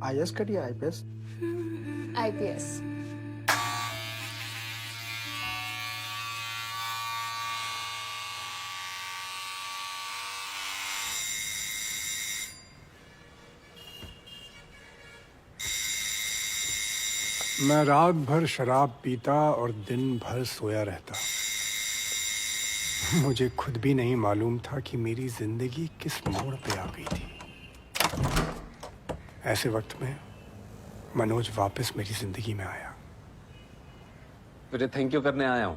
IAS करी IPS? IPS. मैं रात भर शराब पीता और दिन भर सोया रहता। मुझे खुद भी नहीं मालूम था कि मेरी जिंदगी किस मोड़ पे आ गई थी। ऐसे वक्त में मनोज वापस मेरी जिंदगी में आया। तुझे थैंक यू करने आया हूं।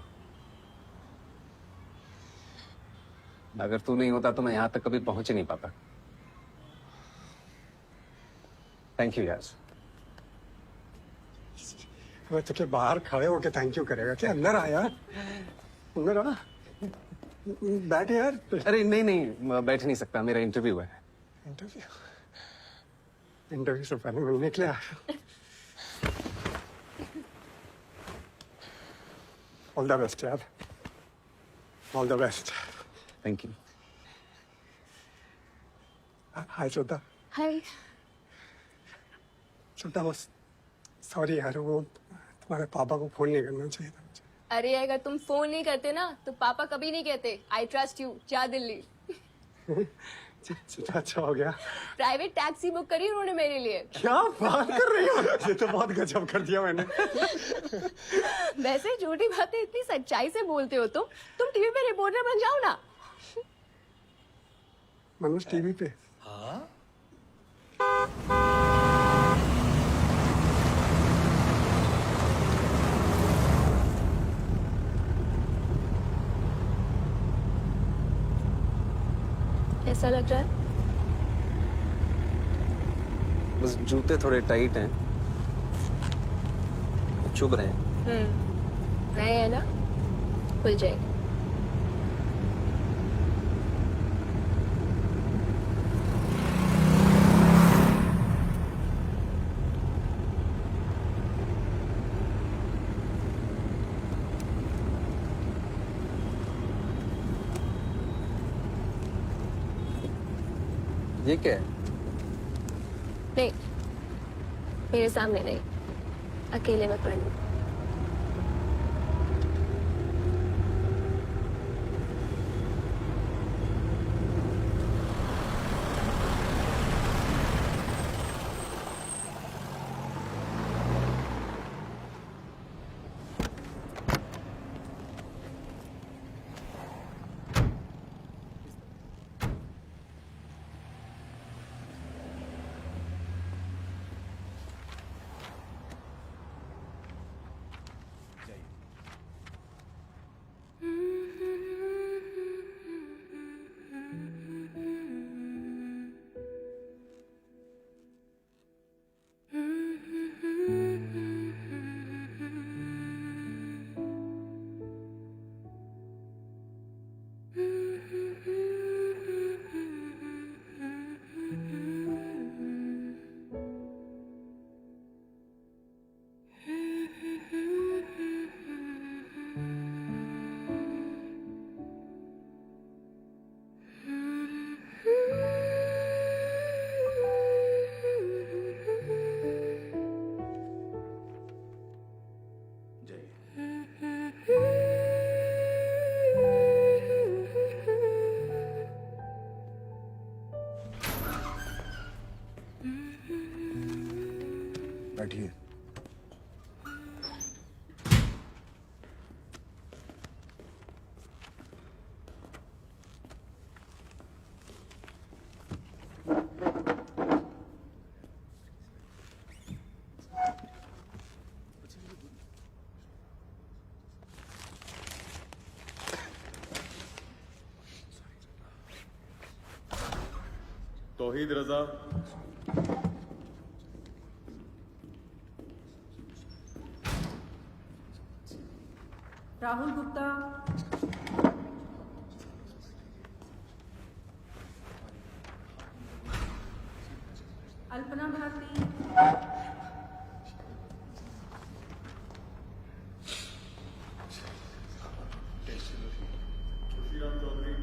अगर तू नहीं होता तो मैं यहां तक कभी पहुंच ही नहीं पाता। थैंक यू यार। मैं तुझे बाहर खड़े होके थैंक यू करेगा क्या? अंदर आ यार, अंदर आ, बैठ यार। अरे नहीं नहीं, मैं बैठ नहीं सकता, मेरा इंटरव्यू है। इंटरव्यू? इंटरव्यू से पहले मिलने के लिए आया। ऑल द बेस्ट यार, all the best. Thank you. Hi Shraddha. Hi. Shraddha बस सॉरी यार, वो तुम्हारे पापा को फोन नहीं करना चाहिए था मुझे। अरे अगर तुम फोन नहीं करते ना तो पापा कभी नहीं कहते आई ट्रस्ट यू, जा दिल्ली। अच्छा हो गया। प्राइवेट टैक्सी बुक करी उन्होंने मेरे लिए। क्या बात कर रही हो? ये तो बहुत गजब कर दिया मैंने। वैसे झूठी बातें इतनी सच्चाई से बोलते हो तुम टीवी पे रिपोर्टर बन जाओ ना। मनोज टीवी पे? कैसा लग रहा है? बस जूते थोड़े टाइट हैं, चुभ रहे हैं। नए है ना, खुल जाएगा। ये क्या है? नहीं, मेरे सामने नहीं, अकेले में पढ़नी। बैठिए। Tauhid Raza, Rahul Gupta, Alpana Bharti, Khushiram Chaudhary,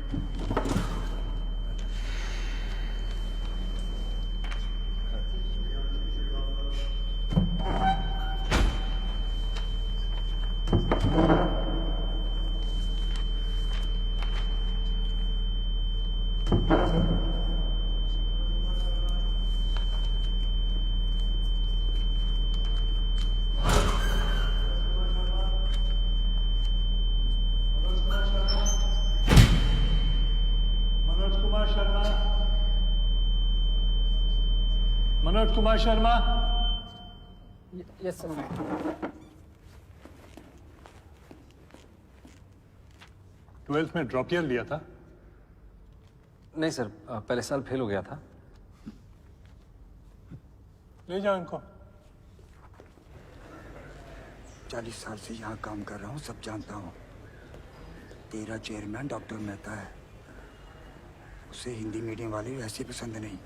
Manoj Kumar Sharma. Manoj Kumar Sharma. Yes sir. Twelfth में ड्रॉप ईयर लिया था? नहीं सर, पहले साल फेल हो गया था। ले जाओ इनको। 40 साल से यहाँ काम कर रहा हूँ, सब जानता हूँ। तेरा चेयरमैन डॉक्टर मेहता है, उसे हिंदी मीडियम वाले वैसे पसंद नहीं,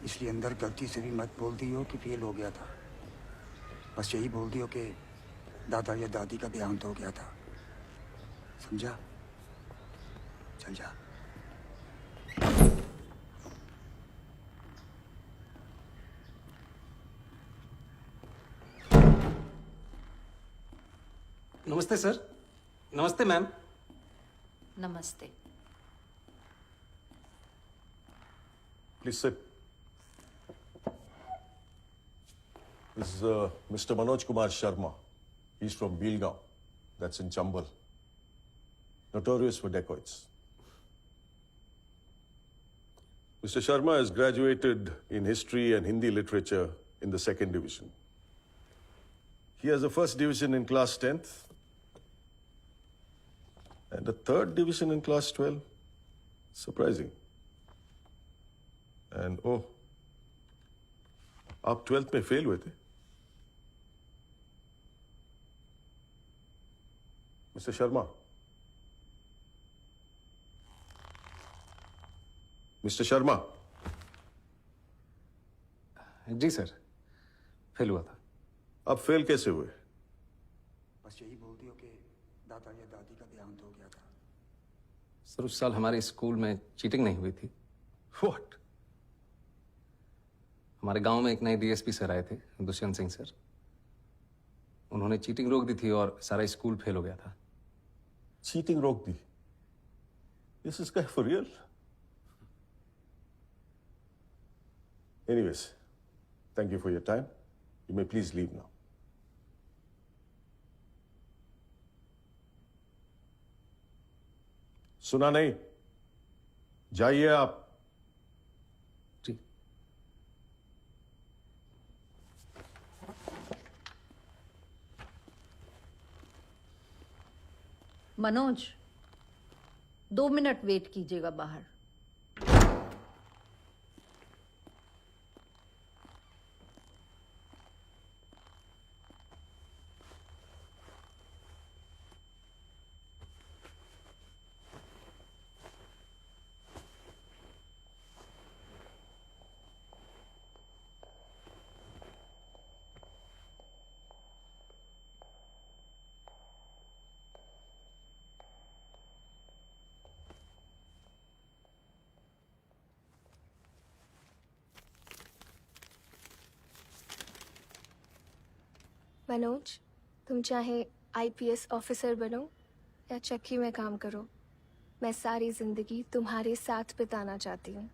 इसलिए अंदर गलती से भी मत बोल दियो कि फेल हो गया था। बस यही बोल दियो कि दादा या दादी का देहांत हो गया था। समझा? चल जा। नमस्ते सर। नमस्ते मैम। नमस्ते। Please sit. This is Mr. Manoj Kumar Sharma. He's from Belgaum. That's in Chambal. Notorious for dacoits. Mr. Sharma has graduated in history and Hindi literature in the 2nd division. He has a 1st division in class 10th and a 3rd division in class 12. Surprising. And oh, आप 12th में fail हुए थे? Mister Sharma, mister Sharma. जी sir, fail हुआ था। आप fail कैसे हुए? बस यही बोल दियो कि दादा या दादी का देहांत हो गया था। सर उस साल हमारे स्कूल में चीटिंग नहीं हुई थी। What? हमारे गांव में एक नए डीएसपी सर आए थे, दुष्यंत सिंह सर। उन्होंने चीटिंग रोक दी थी और सारा स्कूल फेल हो गया था। चीटिंग रोक दी? This is guy for real? Anyways, thank you for your time. You may please leave now. सुना नहीं? जाइए आप। जी। मनोज, 2 मिनट वेट कीजिएगा बाहर। मनोज, तुम चाहे आईपीएस ऑफिसर बनो या चक्की में काम करो, मैं सारी जिंदगी तुम्हारे साथ बिताना चाहती हूँ।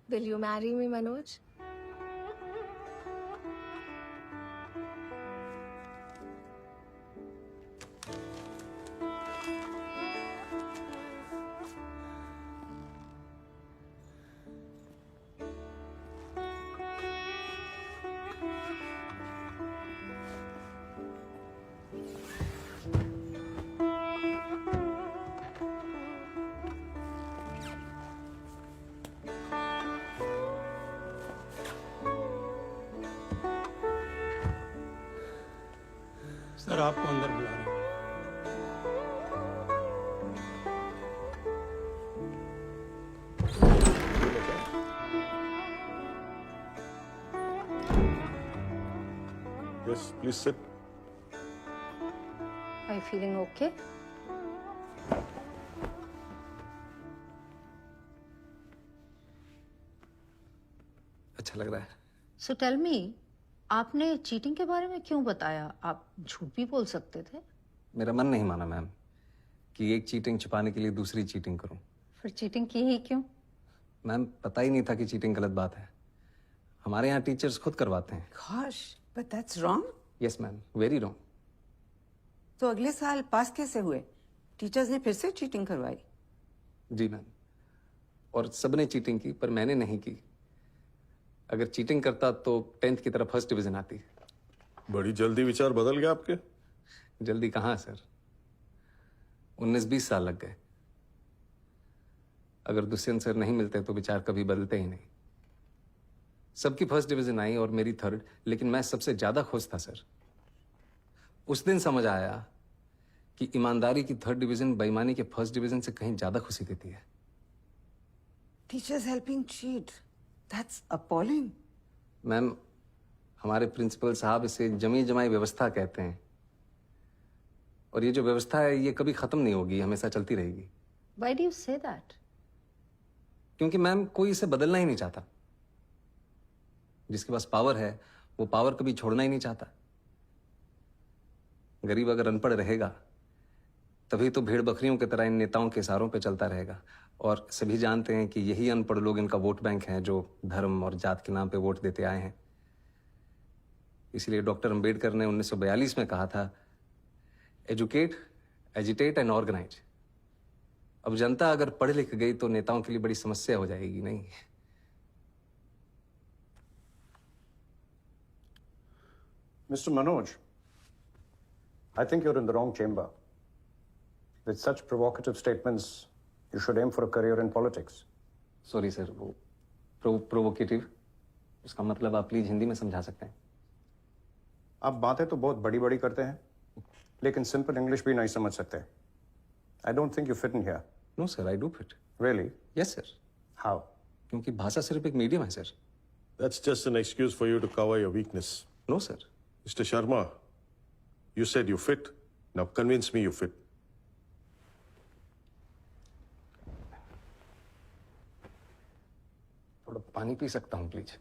Will you marry me Manoj? Sir आपको अंदर बुला रहे हैं। Yes, please sit. Are you feeling okay? अच्छा लग रहा है। So tell me, आपने चीटिंग के बारे में क्यों बताया? आप झूठ भी बोल सकते थे। मेरा मन नहीं माना मैम कि एक चीटिंग छुपाने के लिए दूसरी चीटिंग करूं। फिर चीटिंग की ही क्यों? मैम पता ही नहीं था कि चीटिंग गलत बात है। हमारे यहाँ टीचर्स खुद करवाते हैं। Gosh, but that's wrong. Yes ma'am, very wrong. तो अगले साल पास कैसे हुए? टीचर्स ने फिर से चीटिंग करवाई। जी मैम, और सबने चीटिंग की पर मैंने नहीं की। अगर चीटिंग करता तो 10th की तरफ फर्स्ट डिवीजन आती। बड़ी जल्दी विचार बदल गए आपके। जल्दी कहाँ सर, 19-20 साल लग गए। अगर दुष्यंत सर नहीं मिलते तो विचार कभी बदलते ही नहीं। सबकी फर्स्ट डिवीजन आई और मेरी थर्ड, लेकिन मैं सबसे ज्यादा खुश था सर। उस दिन समझ आया कि ईमानदारी की थर्ड डिवीजन बेईमानी के फर्स्ट डिवीजन से कहीं ज्यादा खुशी देती है। Teachers helping cheat. That's appalling. Ma'am, हमारे प्रिंसिपल साहब इसे जमी जमाई व्यवस्था कहते हैं, और ये जो व्यवस्था है ये कभी खत्म नहीं होगी, हमेशा चलती रहेगी। Why do you say that? क्योंकि मैम कोई इसे बदलना ही नहीं चाहता। जिसके पास पावर है वो पावर कभी छोड़ना ही नहीं चाहता। गरीब अगर अनपढ़ रहेगा तभी तो भेड़ बकरियों की तरह इन नेताओं के इशारों पे चलता रहेगा, और सभी जानते हैं कि यही अनपढ़ लोग इनका वोट बैंक हैं जो धर्म और जात के नाम पे वोट देते आए हैं। इसलिए डॉक्टर अंबेडकर ने 1942 में कहा था, एजुकेट, एजिटेट एंड ऑर्गेनाइज। अब जनता अगर पढ़ लिख गई तो नेताओं के लिए बड़ी समस्या हो जाएगी। नहीं, Mr. Manoj, I think you're in the wrong chamber. With such provocative statements, you should aim for a career in politics. Sorry sir, वो प्रोवोकेटिव, उसका मतलब आप प्लीज हिंदी में समझा सकते हैं? आप बातें तो बहुत बड़ी बड़ी करते हैं, लेकिन सिंपल इंग्लिश भी नहीं समझ सकते। I don't think you fit in here. No sir, I do fit. Really? Yes sir, How? क्योंकि भाषा सिर्फ एक मीडियम है sir. That's just an excuse for you to cover your weakness. No sir. Mr. Sharma, you said you fit. Now convince me you fit. थोड़ा पानी P सकता हूँ please?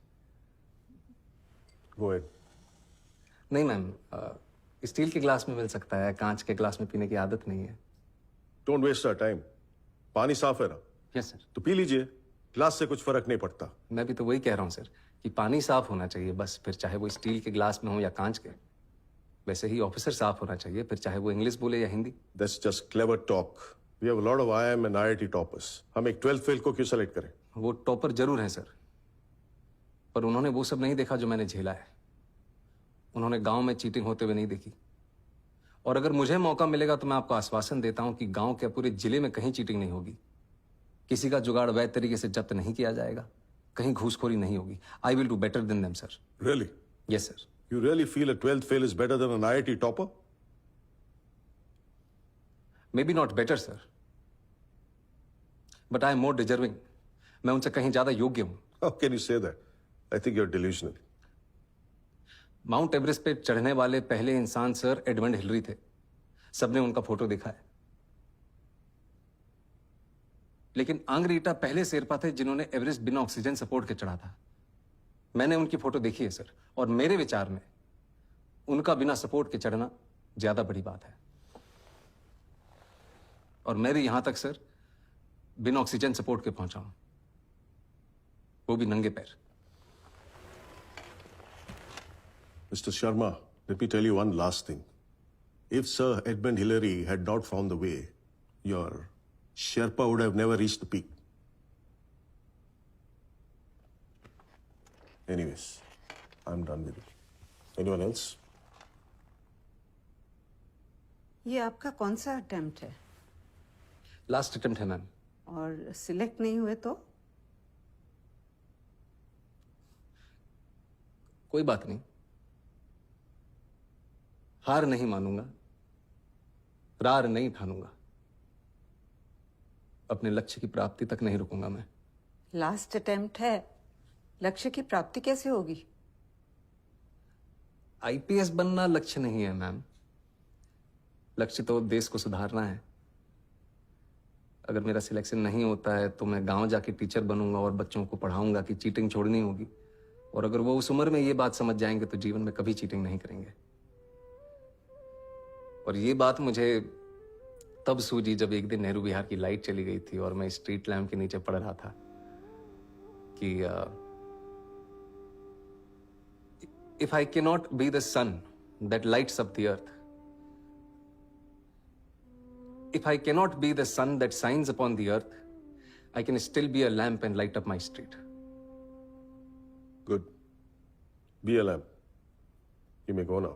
Go ahead. नहीं मैम, स्टील के glass में मिल सकता है, कांच के ग्लास में पीने की आदत नहीं है। Don't waste our time. पानी साफ है ना, यस सर। तो पी लीजिए। ग्लास से कुछ फर्क नहीं पड़ता। मैं भी तो वही कह रहा हूँ सर कि पानी साफ होना चाहिए बस, फिर चाहे वो स्टील के ग्लास में हो या कांच के। वैसे ही ऑफिसर साफ होना चाहिए, फिर चाहे वो इंग्लिश बोले या Hindi. That's just clever talk. We have a lot of IIM and IIT toppers. हम एक 12th फेल को क्यों सेलेक्ट करें? वो टॉपर जरूर है सर, पर उन्होंने वो सब नहीं देखा जो मैंने झेला है। उन्होंने गांव में चीटिंग होते हुए नहीं देखी। और अगर मुझे मौका मिलेगा तो मैं आपको आश्वासन देता हूं कि गांव के पूरे जिले में कहीं चीटिंग नहीं होगी, किसी का जुगाड़ वैध तरीके से जब्त नहीं किया जाएगा, कहीं घूसखोरी नहीं होगी। I will do better than them sir. Really? Yes sir. You really feel a 12th fail is better than an IIT topper? May be not better sir, but I am more deserving. मैं उनसे कहीं ज्यादा योग्य हूं। How can you say that? I think you're delusional. Mount Everest पे चढ़ने वाले पहले इंसान सर एडमंड हिलरी थे। सबने उनका फोटो देखा है। लेकिन आंग रीटा पहले शेरपा थे जिन्होंने एवरेस्ट बिना ऑक्सीजन सपोर्ट के चढ़ा था। मैंने उनकी फोटो देखी है सर, और मेरे विचार में उनका बिना सपोर्ट के चढ़ना ज्यादा बड़ी बात है। और मैं भी यहां तक सर बिना ऑक्सीजन सपोर्ट के पहुंचा हूं, वो भी नंगे पैर। Mr. Sharma, let me tell you one last thing. If Sir Edmund Hillary had not found the way, your Sherpa would have never reached the peak. Anyways, I'm done with it. Anyone else? ये आपका कौन सा attempt है? Last attempt है ma'am. और select नहीं हुए तो? कोई बात नहीं, हार नहीं मानूंगा, रार नहीं ठानूंगा, अपने लक्ष्य की प्राप्ति तक नहीं रुकूंगा मैं। लास्ट अटेम्प्ट है, लक्ष्य की प्राप्ति कैसे होगी? आईपीएस बनना लक्ष्य नहीं है मैम, लक्ष्य तो देश को सुधारना है। अगर मेरा सिलेक्शन नहीं होता है तो मैं गांव जाके टीचर बनूंगा और बच्चों को पढ़ाऊंगा कि चीटिंग छोड़नी होगी। और अगर वो उस उम्र में ये बात समझ जाएंगे तो जीवन में कभी चीटिंग नहीं करेंगे। और ये बात मुझे तब सूझी जब एक दिन नेहरू विहार की लाइट चली गई थी और मैं स्ट्रीट लैम्प के नीचे पड़ रहा था कि if I cannot be the sun that lights up the earth, if I cannot be the sun that shines upon the earth, I can still be a lamp and light up my street. Good. Be a lamp. You may go now.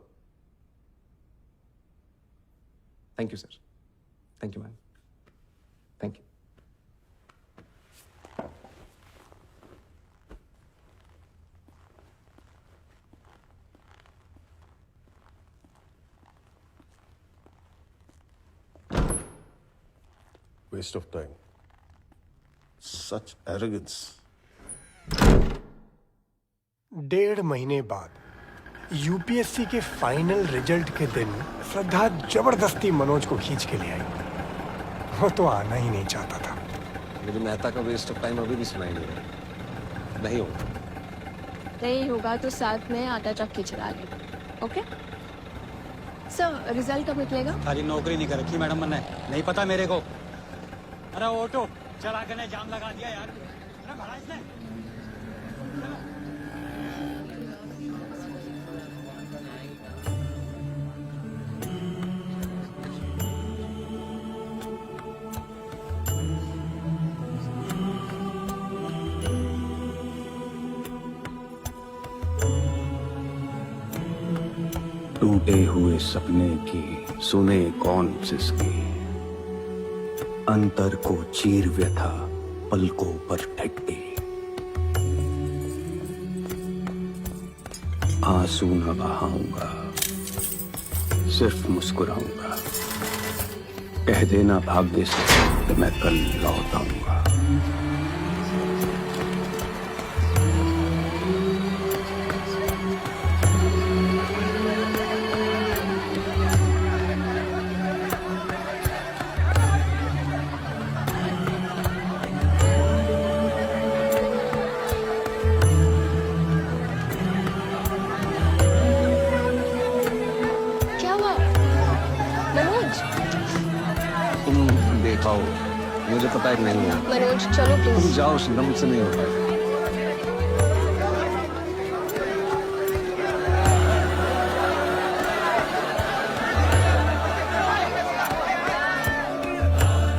Thank you, sir. Thank you, ma'am. Thank you. Waste of time. Such arrogance. 1.5 महीने बाद UPSC के final result के दिन श्रद्धा जबरदस्ती मनोज को खींच के ले आई। वो तो आना ही नहीं चाहता था। लेकिन मेहता का वेस्ट ऑफ टाइम अभी भी सुनाई नहीं रहा। नहीं होगा। नहीं होगा तो साथ में आटा चक्की चला ले। ओके सर, रिजल्ट कब निकलेगा? सारी नौकरी नहीं कर रखी मैडम मैंने, नहीं पता मेरे को। अरे ऑटो चला के जाम लगा दिया यार। अरे भड़ा इसने। टूटे हुए सपने की सुने कौन सिसकी, अंतर को चीर व्यथा पलकों पर ठहटी। आंसू न बहाऊंगा, सिर्फ मुस्कुराऊंगा। कह देना भाग्य से मैं कल लौट आऊंगा। दिखाओ, मुझे पता है नहीं है। मनोज चलो तुम प्लीज। जाओ, शिवम से नहीं हो पाएगा।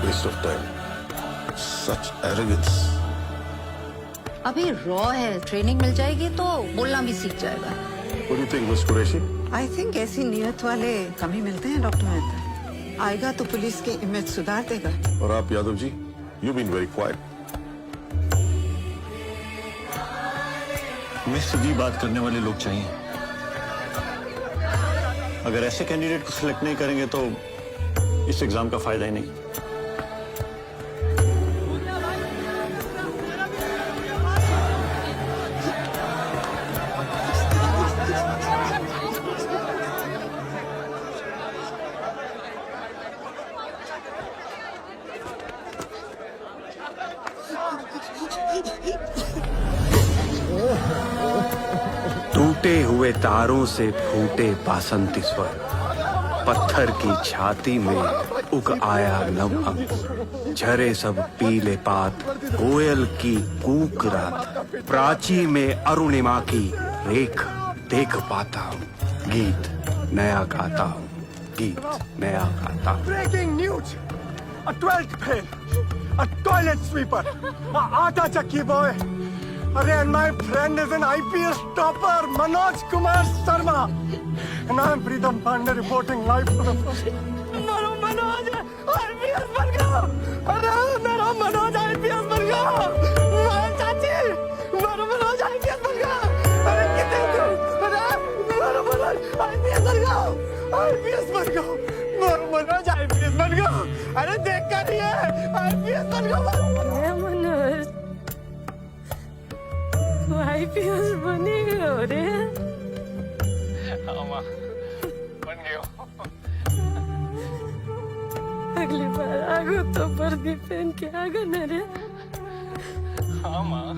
Waste of time. Such arrogance. अभी रॉ है, ट्रेनिंग मिल जाएगी तो बोलना भी सीख जाएगा। What do you think, Miss Qureshi? I think ऐसी नियत वाले कम ही मिलते हैं डॉक्टर मेहता। आएगा तो पुलिस की इमेज सुधार देगा। और आप Yadav ji, you've been very quiet. हमें सीधी बात करने वाले लोग चाहिए। अगर ऐसे कैंडिडेट को सिलेक्ट नहीं करेंगे तो इस एग्जाम का फायदा ही नहीं। टूटे हुए तारों से फूटे बासंती स्वर, पत्थर की छाती में उग आया नव अंकुर। झरे सब पीले पात, कोयल की कूक रात, प्राची में अरुणिमा की रेख देख पाता हूँ। गीत नया गाता हूँ, गीत नया गाता हूँ। Breaking news, a 12th fail, a toilet sweeper, a आटा चक्की बॉय। अरे and my friend is an IPS topper, Manoj Kumar Sharma. And I'm Pritam Pandey reporting live for the first. Manoj IPS बन गया। अरे मेरा मनोज IPS बन गया। चाची, मेरा मनोज IPS बन गया। अरे कितने दूर? अरे मेरा मनोज IPS बन गया। IPS बन गया। मेरा मनोज IPS बन गया। अरे देख कर रही है, IPS बन गया। मनोज आईपीएस बनेगा रे। बन गयो। अगली बार आगो तो वर्दी पहन के आगा न रे। हाँ माँ।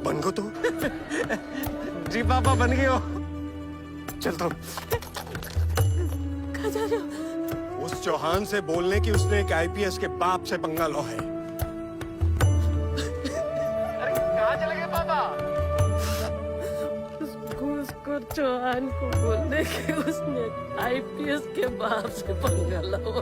बन गो तो? जी पापा बन गए हो। चलता हूँ। कहाँ जा रहे हो? उस चौहान से बोलने की उसने एक आईपीएस के बाप से पंगा लो है। अरे कहाँ चले गए पापा? उसको चौहान को बोलने के उसने आईपीएस के बाप से पंगा लो।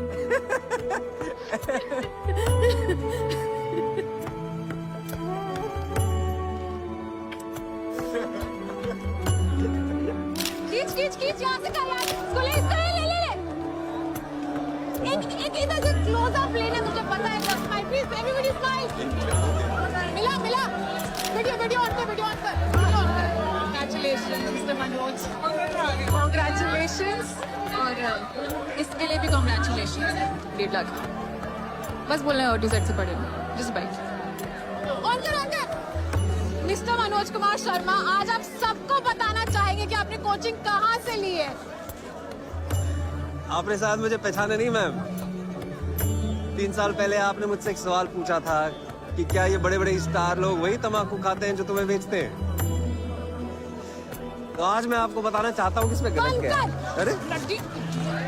खींच यहाँ से कर यार। इसको ले ले। एक इधर से क्लोज अप लेना, मुझे पता है। Smile please, everybody smile. मिला। वीडियो ऑन कर। Congratulations, Mr. Manoj. Congratulations और इसके लिए भी congratulations. Good luck. बस बोलना है ऑटो सेट से पढ़े। Just bite. ऑन कर। मिस्टर मनोज कुमार शर्मा, आज आप सबको बताना चाहेंगे कि आपने कोचिंग कहाँ से ली है। आपने शायद मुझे पहचाना नहीं मैम। 3 साल पहले आपने मुझसे एक सवाल पूछा था कि क्या ये बड़े बड़े स्टार लोग वही तम्बाकू खाते हैं जो तुम्हें बेचते हैं। तो आज मैं आपको बताना चाहता हूँ कि इसमें गलत क्या है।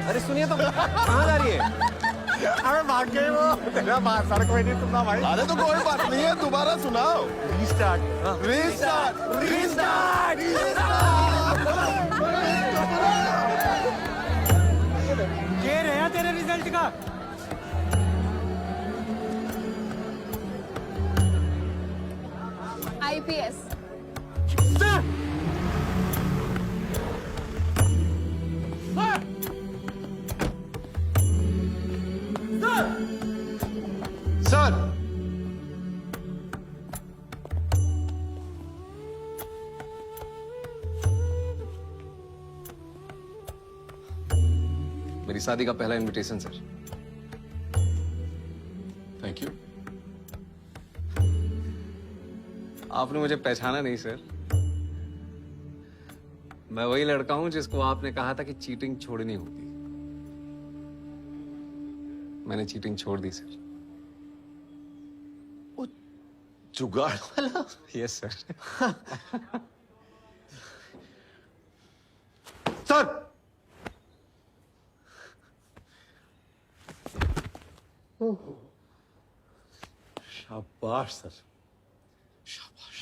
अरे सुनिए तो, कहाँ जा रही है? अरे भाग गए वो। तेरा बात सर कोई नहीं सुनना भाई। अरे तो कोई बात नहीं है, दोबारा सुनाओ। रीस्टार्ट। ये रहा तेरे रिजल्ट का। आईपीएस। सर मेरी शादी का पहला इनविटेशन सर। Thank you. आपने मुझे पहचाना नहीं सर। मैं वही लड़का हूं जिसको आपने कहा था कि चीटिंग छोड़नी होगी। मैंने चीटिंग छोड़ दी सर। जुगाड़ वाला? Yes sir. सर शाबाश सर, शाबाश।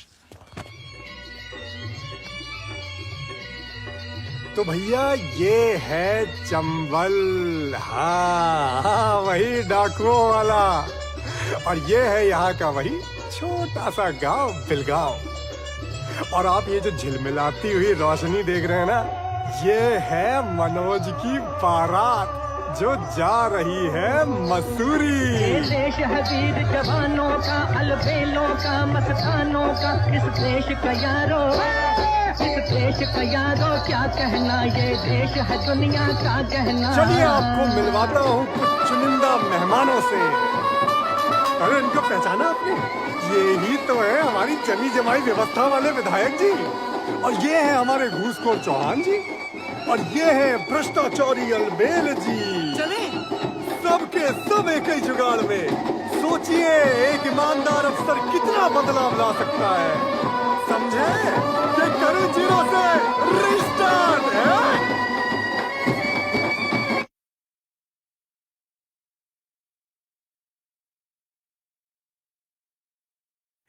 तो भैया ये है चंबल। हाँ, वही डाकुओं वाला। और ये है यहाँ का वही छोटा सा गांव बिलगांव। और आप ये जो झिलमिलाती हुई रोशनी देख रहे हैं ना, ये है मनोज की बारात जो जा रही है मसूरी। देश है वीर जवानों का, अलबेलों का, मस्तानों का। इस देश का यारो, इस देश का यारो क्या कहना, ये देश है दुनिया का गहना। चलिए आपको मिलवाता हूँ कुछ चुनिंदा मेहमानों से। अरे इनको पहचाना आपने? ये ही तो है हमारी जमी जमाई व्यवस्था वाले विधायक जी। और ये है हमारे घूसखोर चौहान जी। और ये है भ्रष्टाचारी अलबेल जी। चले सबके सब एक ही जुगाड़ में। सोचिए एक ईमानदार अफसर कितना बदलाव ला सकता है। समझे? कि करूं जीरो से रिस्टार्ट है।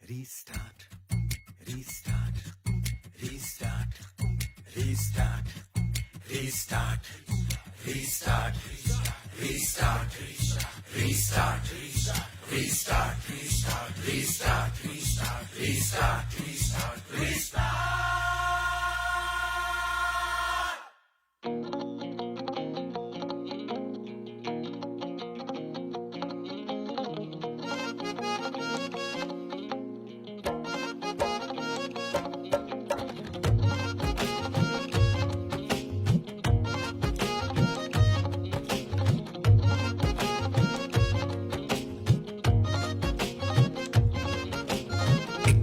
Restart, restart, restart, restart, restart, restart, restart, restart, restart, restart, restart, restart.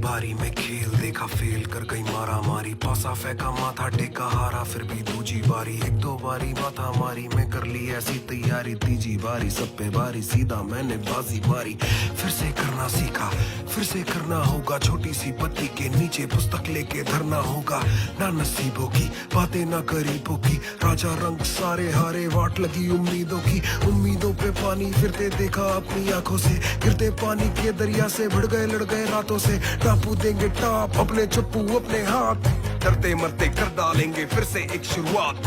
बारी में खेल देखा फेल कर गई मारा मारी पासा फेंका माथा टेका हारा फिर भी दूजी बारी, एक दो बारी माथा मारी मैं कर ली ऐसी तैयारी, तीजी बारी सब पे बारी सीधा मैंने बाजी मारी। फिर से करना सीखा फिर से करना होगा, छोटी सी पत्ती के नीचे पुस्तक लेके धरना होगा। ना नसीबों की बातें ना गरीबों की, राजा रंग सारे हारे वाट लगी उम्मीदों की। उम्मीदों पे पानी फिरते देखा अपनी आंखों से, गिरते पानी के दरिया से भिड़ गए लड़ गए रातों से। टापू देंगे टाप अपने चप्पू अपने हाथ, डरते मरते कर डालेंगे फिर से एक शुरुआत।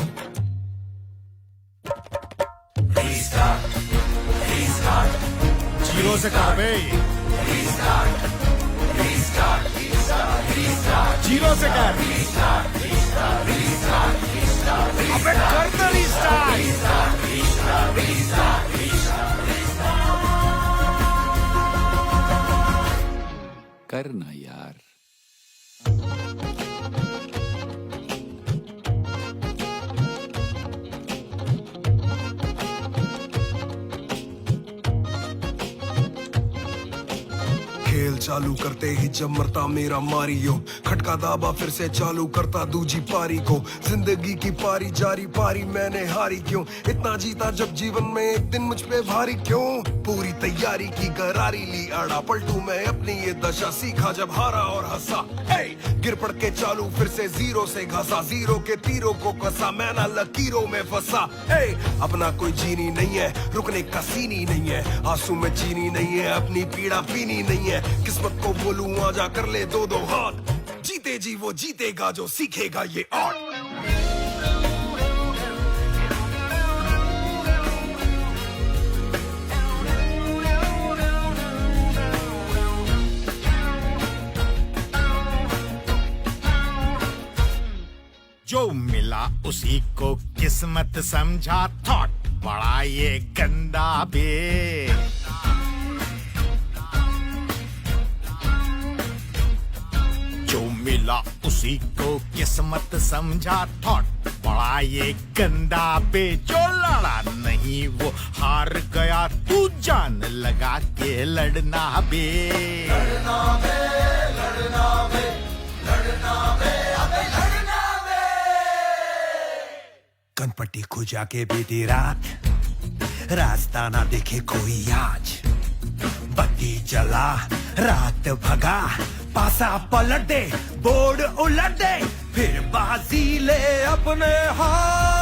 जीरो से कर बे, जीरो से कर, अबे कर दे रीस्टार्ट। करना यार। खेल चालू करते ही जब मरता मेरा मारियो, खटका दाबा फिर से चालू करता दूजी पारी को। जिंदगी की पारी जारी पारी मैंने हारी क्यों, इतना जीता जब जीवन में एक दिन मुझ पे भारी क्यों। पूरी तैयारी की करारी ली आड़ा पलटू मैं अपनी ये दशा, सीखा जब हारा और हंसा। गिर पड़ के चालू फिर से जीरो से घसा, जीरो के तीरों को कसा मैं ना लकीरों में फंसा। अपना कोई जीनी नहीं है रुकने का सीनी नहीं है, आंसू में चीनी नहीं है अपनी पीड़ा पीनी नहीं है। किस्मत को बोलूं आजा कर ले दो दो हाथ, जीते जी वो जीतेगा जो सीखेगा ये आर्ट। जो मिला उसी को किस्मत समझा, थॉट बड़ा ये गंदा बे। जो मिला उसी को किस्मत समझा, थॉट बड़ा ये गंदा बे। जो लड़ा नहीं वो हार गया, तू जान लगा के लड़ना बे। लड़ना बे, लड़ना बे, लड़ना बे, अबे लड़ना बे। कनपट्टी खुजा के बीती रात, रास्ता ना देखे कोई आज। बत्ती जला रात भगा, पासा पलट दे बोर्ड उलट दे, फिर बाजी ले अपने हाथ।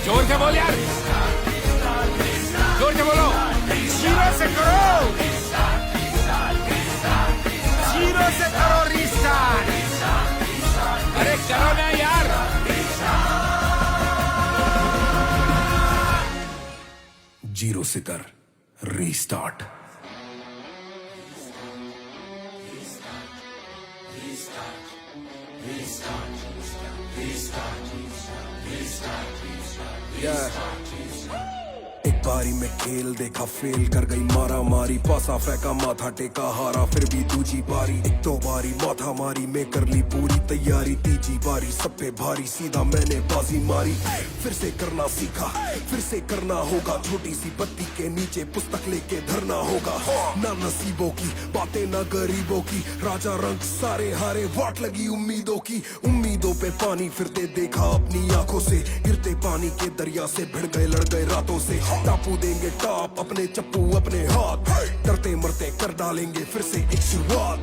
जोर से बोल यार, जोर से बोलो। जीरो से करो, जीरो से करो रीस्टार्ट। अरे करो ना यार। जीरो से कर रीस्टार्ट। एक बारी में खेल देखा फेल कर गई मारा मारी, पासा फेंका माथा टेका हारा फिर भी दूजी बारी। एक दो बारी माथा मारी मैं कर ली पूरी तैयारी, तीजी बारी सब पे भारी सीधा मैंने बाजी मारी। फिर से करना सीखा फिर से करना होगा, छोटी सी बत्ती के नीचे पुस्तक लेके धरना होगा। ना नसीबों की बातें ना गरीबों की, राजा रंग सारे हारे वाट लगी उम्मीदों की। उम्मीदों पे पानी फिरते देखा अपनी आंखों से, गिरते पानी के दरिया से भिड़ गए लड़ गए रातों से। टापू देंगे टाप अपने चप्पू अपने हाथ, डरते मरते कर डालेंगे फिर से एक शुरुआत।